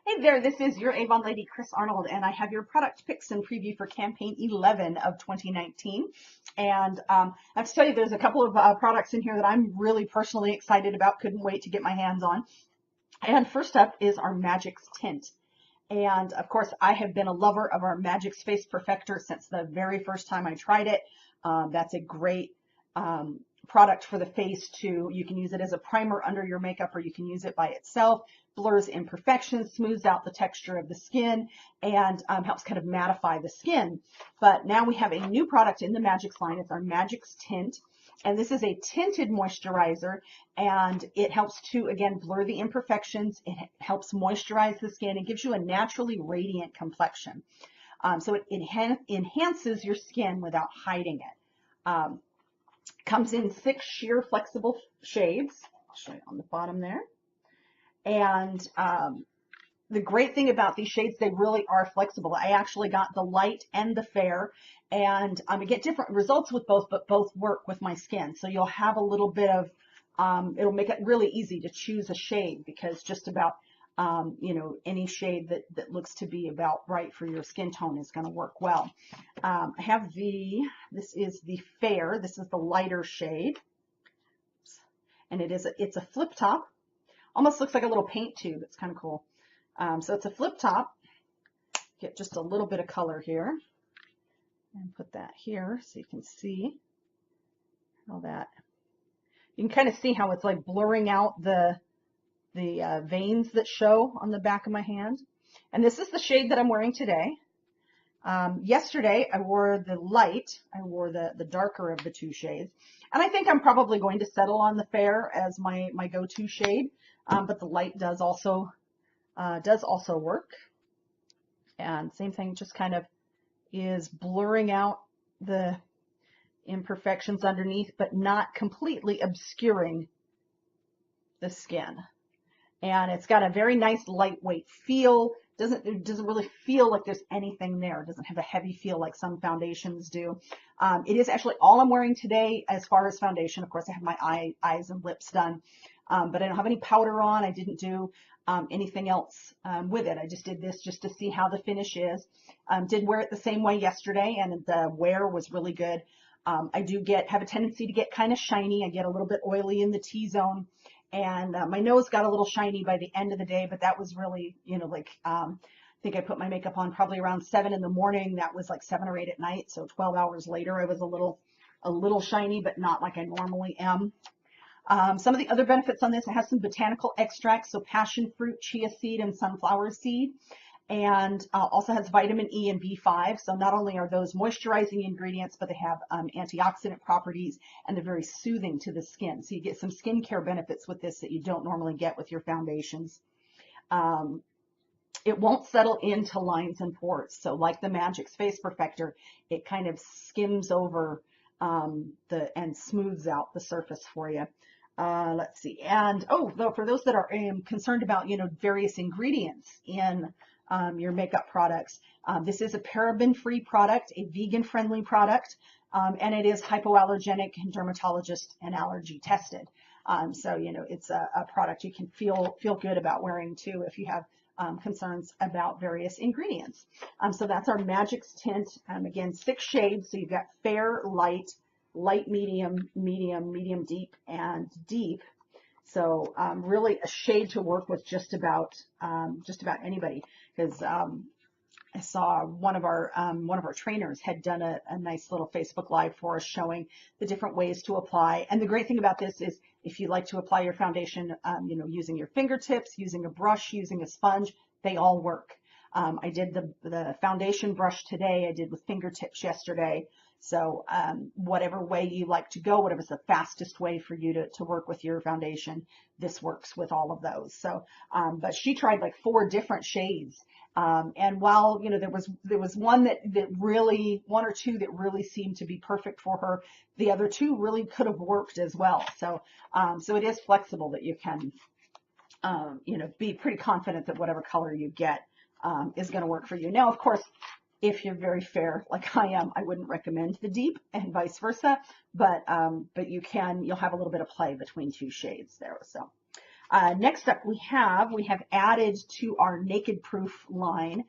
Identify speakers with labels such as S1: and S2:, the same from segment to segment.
S1: Hey there, this is your Avon lady, Chris Arnold, and I have your product picks and preview for campaign 11 of 2019. And I have to tell you, there's a couple of products in here that I'm really personally excited about, couldn't wait to get my hands on. And first up is our Magicks Tint. And of course, I have been a lover of our Magicks Face Perfector since the very first time I tried it. That's a great product for the face too. You can use it as a primer under your makeup, or you can use it by itself. Blurs imperfections, smooths out the texture of the skin, and helps kind of mattify the skin. But now we have a new product in the Magicks line. It's our Magicks Tint. And this is a tinted moisturizer, and it helps to, again, blur the imperfections. It helps moisturize the skin and gives you a naturally radiant complexion. So it enhances your skin without hiding it. Comes in 6 sheer flexible shades. I'll show you on the bottom there. And the great thing about these shades, they really are flexible. I actually got the light and the fair, and I get different results with both, but both work with my skin. So you'll have a little bit of, it'll make it really easy to choose a shade, because just about, any shade that looks to be about right for your skin tone is going to work well. I have this is the fair. This is the lighter shade, and it's a flip top. Almost looks like a little paint tube. It's kind of cool. So it's a flip top. Get just a little bit of color here and put that here so you can see how that. You can kind of see how it's like blurring out the veins that show on the back of my hand. And this is the shade that I'm wearing today. Yesterday I wore the light. I wore the darker of the two shades. And I think I'm probably going to settle on the fair as my go-to shade. But the light does also work. And same thing, just kind of is blurring out the imperfections underneath, but not completely obscuring the skin. And it's got a very nice lightweight feel. It doesn't really feel like there's anything there. It doesn't have a heavy feel like some foundations do. It is actually all I'm wearing today as far as foundation. Of course, I have my eyes and lips done. But I don't have any powder on. I didn't do anything else with it. I just did this just to see how the finish is. Did wear it the same way yesterday, and the wear was really good. I do have a tendency to get kind of shiny. I get a little bit oily in the T-zone, and my nose got a little shiny by the end of the day, but that was really, I think I put my makeup on probably around 7 in the morning. That was like 7 or 8 at night. So 12 hours later, I was a little shiny, but not like I normally am. Some of the other benefits on this, it has some botanical extracts, so passion fruit, chia seed, and sunflower seed, and also has vitamin E and B5. So not only are those moisturizing ingredients, but they have antioxidant properties, and they're very soothing to the skin. So you get some skincare benefits with this that you don't normally get with your foundations. It won't settle into lines and pores. So like the Magicks Face Perfector, it kind of skims over and smooths out the surface for you. Let's see. And for those that are concerned about, various ingredients in your makeup products, this is a paraben-free product, a vegan-friendly product, and it is hypoallergenic and dermatologist and allergy tested. So, it's a product you can feel good about wearing too if you have concerns about various ingredients. So that's our Magicks Tint. Again, 6 shades. So you've got fair, light, medium, medium deep, and deep. So really a shade to work with just about anybody. Because I saw one of our trainers had done a nice little Facebook Live for us showing the different ways to apply. And the great thing about this is if you like to apply your foundation, using your fingertips, using a brush, using a sponge, they all work. I did the foundation brush today. I did with fingertips yesterday. So whatever way you like to go, whatever's the fastest way for you to work with your foundation, this works with all of those. So, but she tried like 4 different shades. And while, there was one or two that really seemed to be perfect for her, the other 2 really could have worked as well. So, so it is flexible that you can, be pretty confident that whatever color you get is going to work for you. Now, of course, if you're very fair like I am, I wouldn't recommend the deep, and vice versa, but you'll have a little bit of play between 2 shades there. So Next up, we have added to our Naked Proof line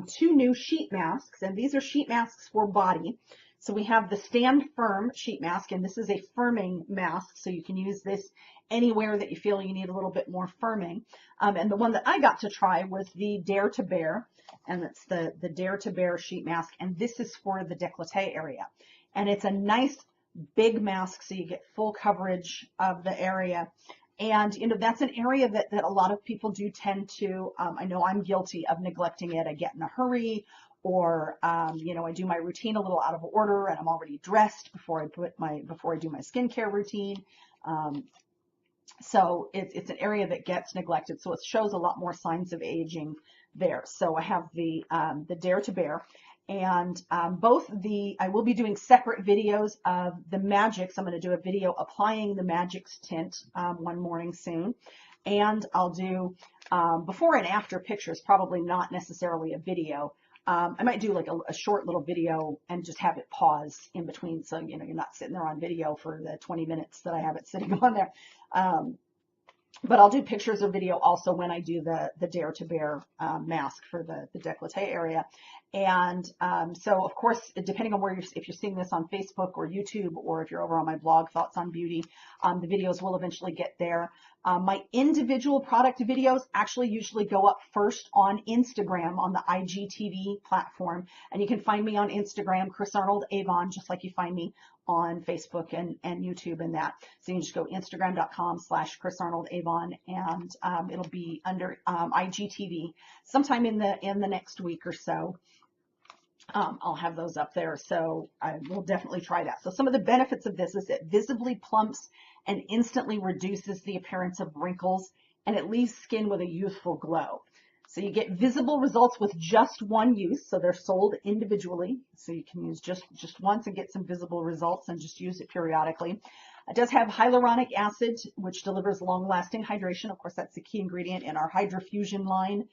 S1: 2 new sheet masks, and these are sheet masks for body. So we have the Stand Firm sheet mask, and this is a firming mask, so you can use this anywhere that you feel you need a little bit more firming. And the one that I got to try was the Dare to Bear, and it's the Dare to Bear sheet mask, and this is for the décolleté area. And it's a nice big mask, so you get full coverage of the area. And, you know, that's an area that a lot of people do tend to, I know I'm guilty of neglecting it. I get in a hurry, or, you know, I do my routine a little out of order, and I'm already dressed before I do my skincare routine. So it's an area that gets neglected. So it shows a lot more signs of aging there. So I have the Dare to Bear. And I will be doing separate videos of the Magicks. I'm going to do a video applying the Magicks tint one morning soon. And I'll do before and after pictures, probably not necessarily a video. I might do like a short little video and just have it pause in between. So, you know, you're not sitting there on video for the 20 minutes that I have it sitting on there. But I'll do pictures or video also when I do the Dare to Bear mask for the décolleté area. And so, of course, depending on if you're seeing this on Facebook or YouTube, or if you're over on my blog, Thoughts on Beauty, the videos will eventually get there. My individual product videos actually usually go up first on Instagram, on the IGTV platform. And you can find me on Instagram, Chris Arnold Avon, just like you find me on Facebook and YouTube and that. So you can just go Instagram.com/Chris Arnold Avon, and it'll be under IGTV sometime in the next week or so. I'll have those up there, so I will definitely try that. So some of the benefits of this is it visibly plumps and instantly reduces the appearance of wrinkles, and it leaves skin with a youthful glow. So you get visible results with just one use, so they're sold individually, so you can use just once and get some visible results and just use it periodically. It does have hyaluronic acid, which delivers long-lasting hydration. Of course, that's the key ingredient in our Hydrofusion line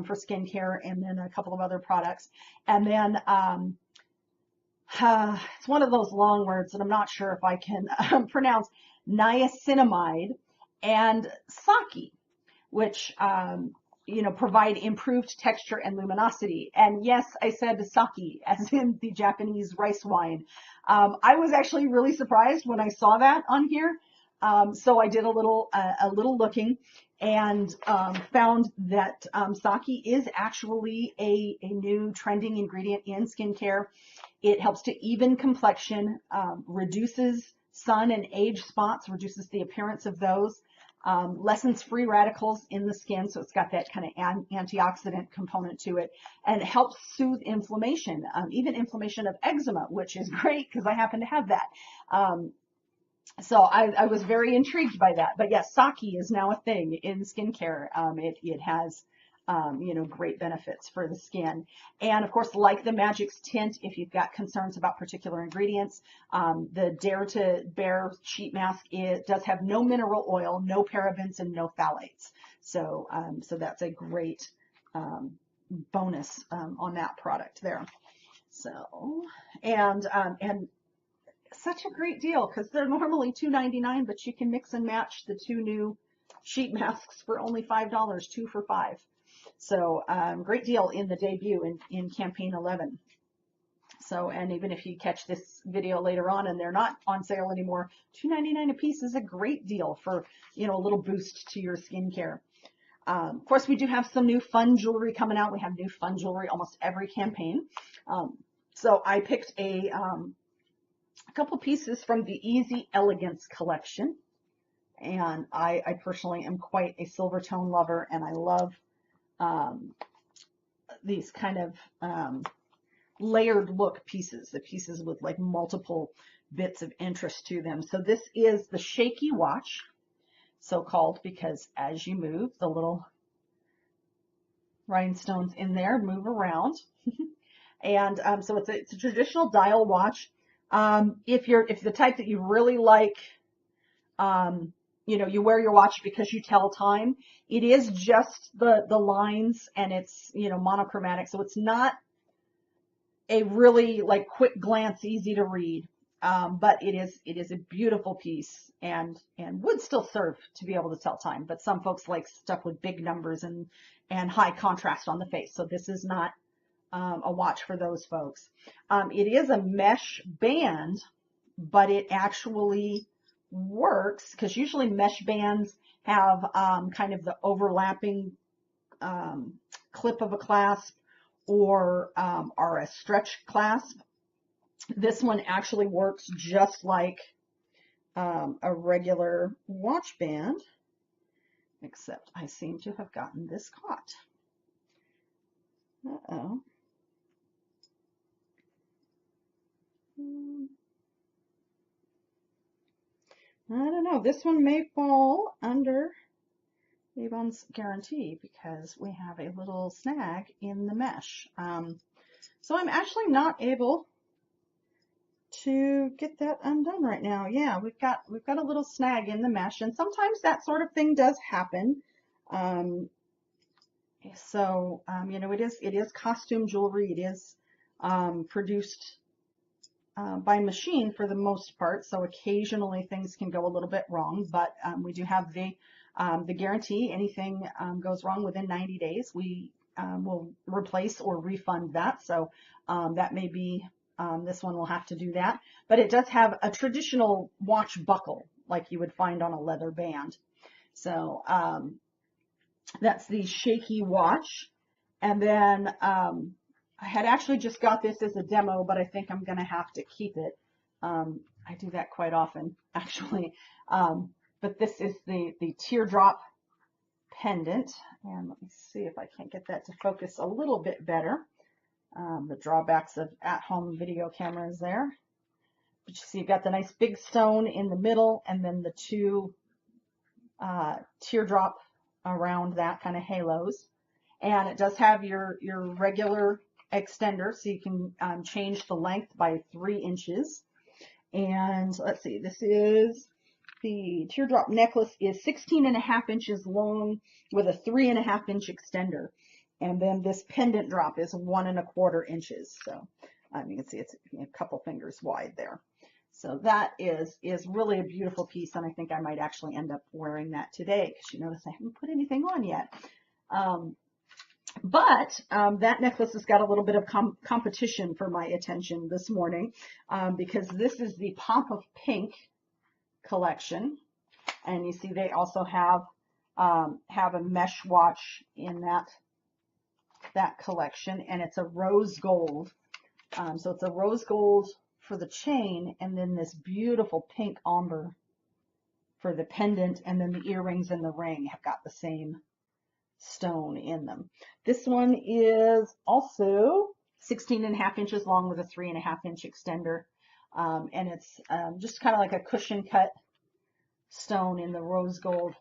S1: for skincare, and then a couple of other products. And then it's one of those long words that I'm not sure if I can pronounce, niacinamide and Shaky, which you know, provide improved texture and luminosity. And yes, I said Shaky, as in the Japanese rice wine. I was actually really surprised when I saw that on here. So I did a little looking, and found that Shaky is actually a new trending ingredient in skincare. It helps to even complexion, reduces sun and age spots, reduces the appearance of those. Lessens free radicals in the skin, so it's got that kind of antioxidant component to it, and it helps soothe inflammation, even inflammation of eczema, which is great because I happen to have that. So I was very intrigued by that. But yes, Shaky is now a thing in skincare. It has you know, great benefits for the skin. And of course, like the Magicks Tint, if you've got concerns about particular ingredients, the Dare to Bear sheet mask, it does have no mineral oil, no parabens, and no phthalates. So so that's a great bonus on that product there. So and such a great deal, because they're normally $2.99, but you can mix and match the 2 new sheet masks for only $5, 2 for $5. So great deal in the debut in campaign 11. So, and even if you catch this video later on and they're not on sale anymore, $2.99 a piece is a great deal for, you know, a little boost to your skincare. Of course, we do have some new fun jewelry coming out. We have new fun jewelry almost every campaign. So I picked a couple pieces from the Easy Elegance collection. And I personally am quite a Silvertone lover, and I love these kind of layered look pieces, the pieces with like multiple bits of interest to them. So this is the Shaky watch, so called because as you move, the little rhinestones in there move around. And so it's a traditional dial watch. If the type that you really like, you know, you wear your watch because you tell time, it is just the lines, and it's, you know, monochromatic. So it's not a really like quick glance, easy to read. but it is a beautiful piece and would still serve to be able to tell time. But some folks like stuff with big numbers and high contrast on the face. So this is not a watch for those folks. It is a mesh band, but it actually works because usually mesh bands have kind of the overlapping clip of a clasp or are a stretch clasp. This one actually works just like a regular watch band, except I seem to have gotten this caught. Uh-oh. I don't know. This one may fall under Avon's guarantee because we have a little snag in the mesh. So I'm actually not able to get that undone right now. Yeah, we've got a little snag in the mesh, and sometimes that sort of thing does happen. You know, it is costume jewelry. It is produced by machine for the most part, so occasionally things can go a little bit wrong, but we do have the guarantee. Anything goes wrong within 90 days, we will replace or refund that. So that may be, this one will have to do that, but it does have a traditional watch buckle like you would find on a leather band. So that's the Shaky watch. And then I had actually just got this as a demo, but I think I'm going to have to keep it. I do that quite often, actually. But this is the Teardrop Pendant. And let me see if I can't get that to focus a little bit better. The drawbacks of at-home video cameras there. But you see you've got the nice big stone in the middle, and then the two teardrop around that, kind of halos. And it does have your regular extender, so you can change the length by 3 inches. And let's see, this is the teardrop necklace is 16.5 inches long with a 3.5 inch extender. And then this pendant drop is 1.25 inches. So you can see it's a couple fingers wide there. So that is really a beautiful piece, and I think I might actually end up wearing that today because you notice I haven't put anything on yet. But that necklace has got a little bit of competition for my attention this morning because this is the Pop of Pink collection, and you see they also have a mesh watch in that collection, and it's a rose gold. So it's a rose gold for the chain, and then this beautiful pink ombre for the pendant, and then the earrings and the ring have got the same stone in them. This one is also 16.5 inches long with a 3.5 inch extender, and it's just kind of like a cushion cut stone in the rose gold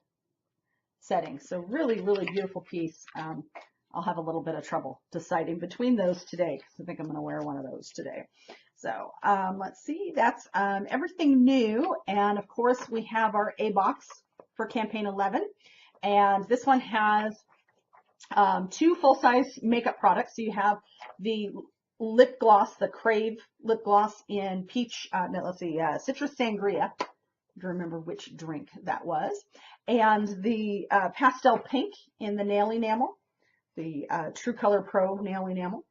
S1: setting. So really, really beautiful piece. I'll have a little bit of trouble deciding between those today because I think I'm going to wear one of those today. So let's see, that's everything new. And of course we have our A box for campaign 11. And this one has 2 full-size makeup products. So you have the lip gloss, the Crave lip gloss in peach, citrus sangria. To remember which drink that was. And the pastel pink in the nail enamel, the True Color Pro nail enamel.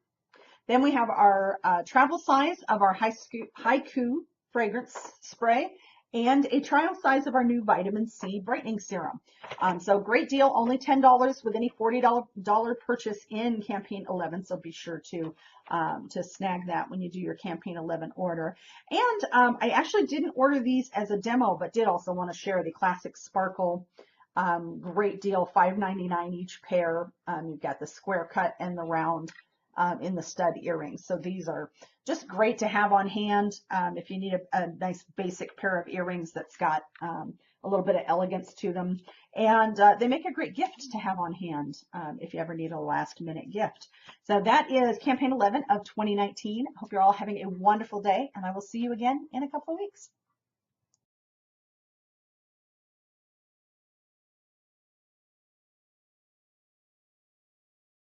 S1: Then we have our travel size of our Haiku fragrance spray and a trial size of our new vitamin C brightening serum. So great deal, only $10 with any $40 purchase in campaign 11. So be sure to snag that when you do your campaign 11 order. And I actually didn't order these as a demo, but did also want to share the classic sparkle. Great deal, $5.99 each pair. You've got the square cut and the round in the stud earrings. So these are just great to have on hand if you need a nice basic pair of earrings that's got a little bit of elegance to them. And they make a great gift to have on hand if you ever need a last minute gift. So that is campaign 11 of 2019. I hope you're all having a wonderful day, and I will see you again in a couple of weeks.